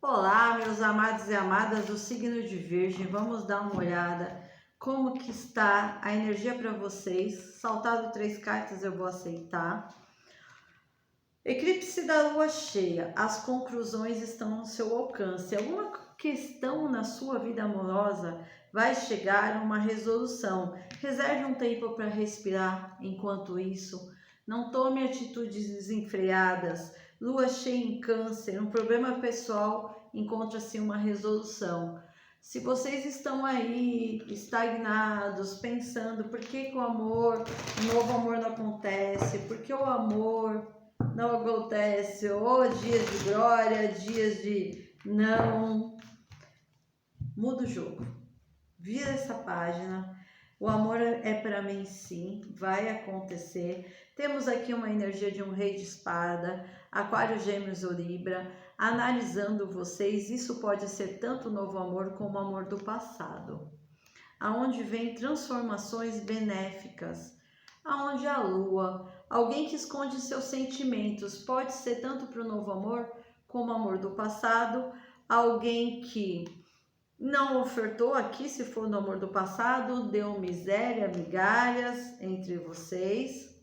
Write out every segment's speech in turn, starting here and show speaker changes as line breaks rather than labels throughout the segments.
Olá, meus amados e amadas do signo de Virgem, vamos dar uma olhada como que está a energia para vocês. Saltado 3 cartas, eu vou aceitar. Eclipse da lua cheia, as conclusões estão no seu alcance. Alguma questão na sua vida amorosa vai chegar a uma resolução. Reserve um tempo para respirar enquanto isso. Não tome atitudes desenfreadas. Lua cheia em Câncer, um problema pessoal encontra-se uma resolução. Se vocês estão aí estagnados, pensando por que o amor, o novo amor não acontece, por que o amor não acontece, ou dias de glória, dias de não, muda o jogo, vira essa página. O amor é para mim, sim, vai acontecer. Temos aqui uma energia de um rei de espada, aquário, gêmeos ou libra, analisando vocês. Isso pode ser tanto o novo amor como o amor do passado, aonde vem transformações benéficas, aonde a lua, alguém que esconde seus sentimentos, pode ser tanto para o novo amor como o amor do passado, alguém que não ofertou aqui, se for no amor do passado, deu miséria, migalhas entre vocês,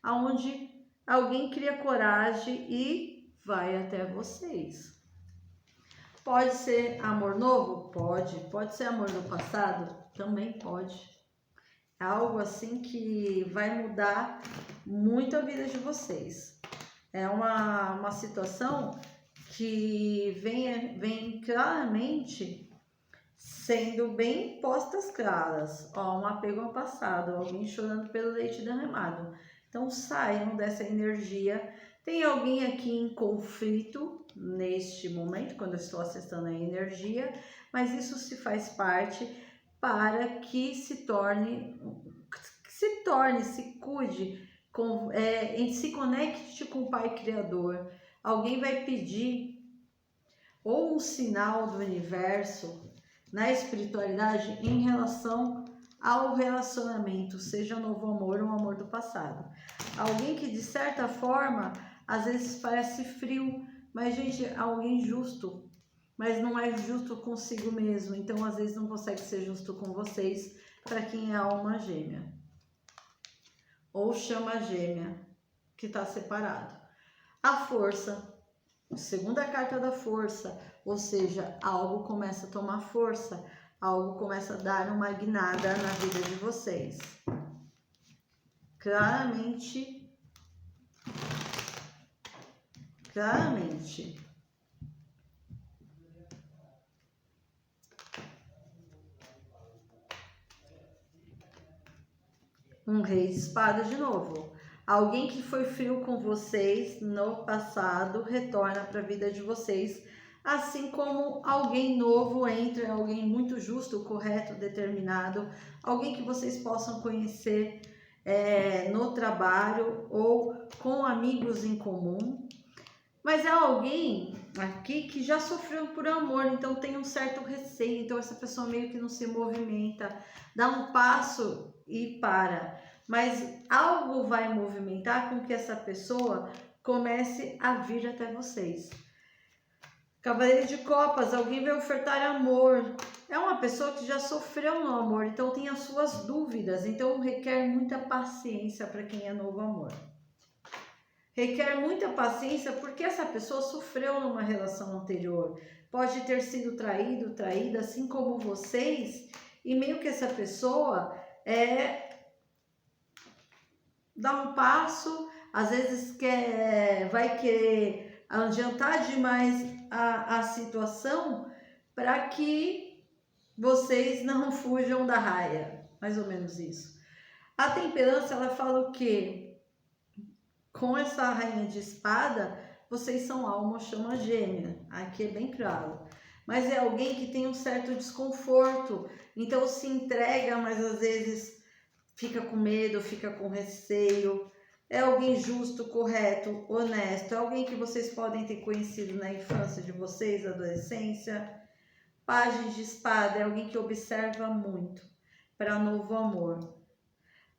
aonde alguém cria coragem e vai até vocês. Pode ser amor novo? Pode ser amor do passado? Também pode. É algo assim que vai mudar muito a vida de vocês. É uma situação que vem claramente sendo bem postas claras. Ó, um apego ao passado, alguém chorando pelo leite derramado. Então saiam dessa energia. Tem alguém aqui em conflito neste momento, quando eu estou acessando a energia, mas isso se faz parte para que se cuide, se conecte com o Pai Criador. Alguém vai pedir ou um sinal do universo na espiritualidade em relação ao relacionamento, seja um novo amor ou um amor do passado. Alguém que de certa forma às vezes parece frio, mas gente, alguém justo, mas não é justo consigo mesmo, então às vezes não consegue ser justo com vocês, para quem é alma gêmea ou chama gêmea que está separado. A força, segunda carta da força, ou seja, algo começa a tomar força, algo começa a dar uma guinada na vida de vocês. Claramente. Um rei de espada de novo. Alguém que foi frio com vocês no passado retorna para a vida de vocês, assim como alguém novo entra, alguém muito justo, correto, determinado, alguém que vocês possam conhecer no trabalho ou com amigos em comum. Mas é alguém aqui que já sofreu por amor, então tem um certo receio, então essa pessoa meio que não se movimenta, dá um passo e para. Mas algo vai movimentar com que essa pessoa comece a vir até vocês. Cavaleiro de Copas, alguém vai ofertar amor. É uma pessoa que já sofreu no amor, então tem as suas dúvidas, então requer muita paciência para quem é novo amor. Requer muita paciência porque essa pessoa sofreu numa relação anterior. Pode ter sido traído, traída, assim como vocês, e meio que essa pessoa dá um passo, às vezes vai querer adiantar demais a situação para que vocês não fujam da raia. Mais ou menos isso. A temperança, ela fala o quê? Com essa rainha de espada, vocês são alma chama gêmea. Aqui é bem claro. Mas é alguém que tem um certo desconforto. Então se entrega, mas às vezes fica com medo, fica com receio. É alguém justo, correto, honesto. É alguém que vocês podem ter conhecido na infância de vocês, adolescência. Pajem de espada é alguém que observa muito para novo amor.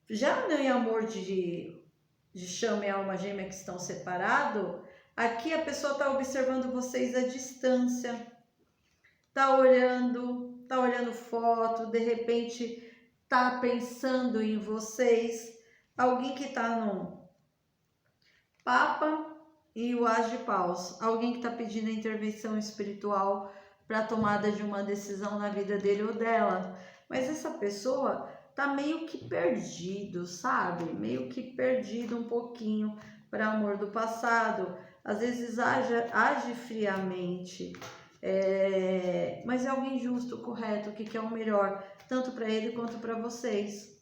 Já no amor de chama e alma gêmea que estão separados, Aqui a pessoa está observando vocês à distância, tá olhando foto, de repente tá pensando em vocês. Alguém que tá no Papa e o As de Paus, alguém que está pedindo intervenção espiritual para a tomada de uma decisão na vida dele ou dela. Mas essa pessoa tá meio que perdido, sabe? Meio que perdido um pouquinho para amor do passado. Às vezes age friamente, mas é alguém justo, correto, que quer o melhor, tanto para ele quanto para vocês.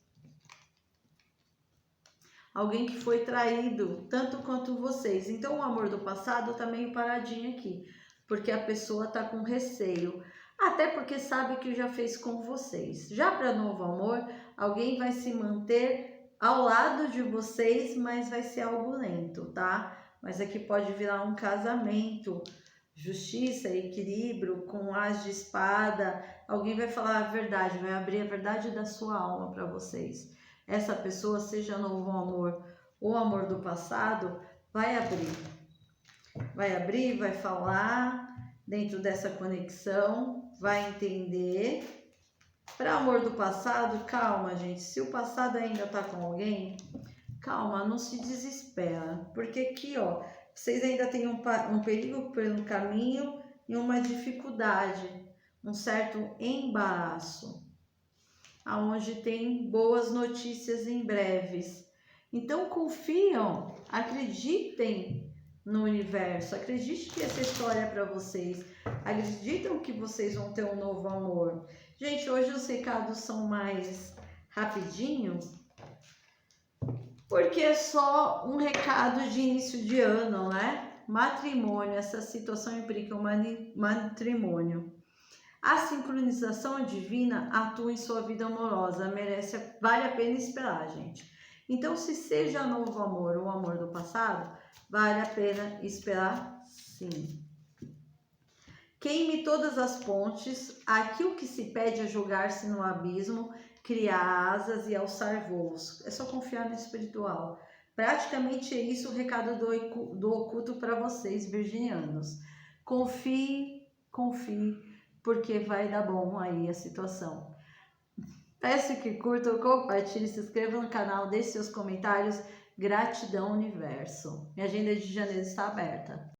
Alguém que foi traído, tanto quanto vocês. Então o amor do passado tá meio paradinho aqui, porque a pessoa tá com receio. Até porque sabe que já fez com vocês. Já para novo amor, alguém vai se manter ao lado de vocês, mas vai ser algo lento, tá? Mas aqui pode virar um casamento, justiça, equilíbrio, com as de espada. Alguém vai falar a verdade, vai abrir a verdade da sua alma para vocês. Essa pessoa, seja novo amor ou amor do passado, vai abrir, vai falar dentro dessa conexão, vai entender. Para amor do passado, calma, gente. Se o passado ainda tá com alguém, calma, não se desespera, porque aqui, ó, vocês ainda têm um perigo pelo caminho e uma dificuldade, um certo embaraço, aonde tem boas notícias em breves. Então confiam, acreditem no universo, acredite que essa história é para vocês, acreditam que vocês vão ter um novo amor. Gente, hoje os recados são mais rapidinhos, porque é só um recado de início de ano, né? Matrimônio, essa situação implica um matrimônio. A sincronização divina atua em sua vida amorosa, vale a pena esperar, gente. Então, se seja novo amor ou amor do passado, vale a pena esperar, sim. Queime todas as pontes, aqui o que se pede é jogar-se no abismo, criar asas e alçar voos. É só confiar no espiritual. Praticamente é isso o recado do oculto para vocês, virginianos. Confie, porque vai dar bom aí a situação. Peço que curtam, compartilhem, se inscrevam no canal, deixem seus comentários. Gratidão, universo. Minha agenda de janeiro está aberta.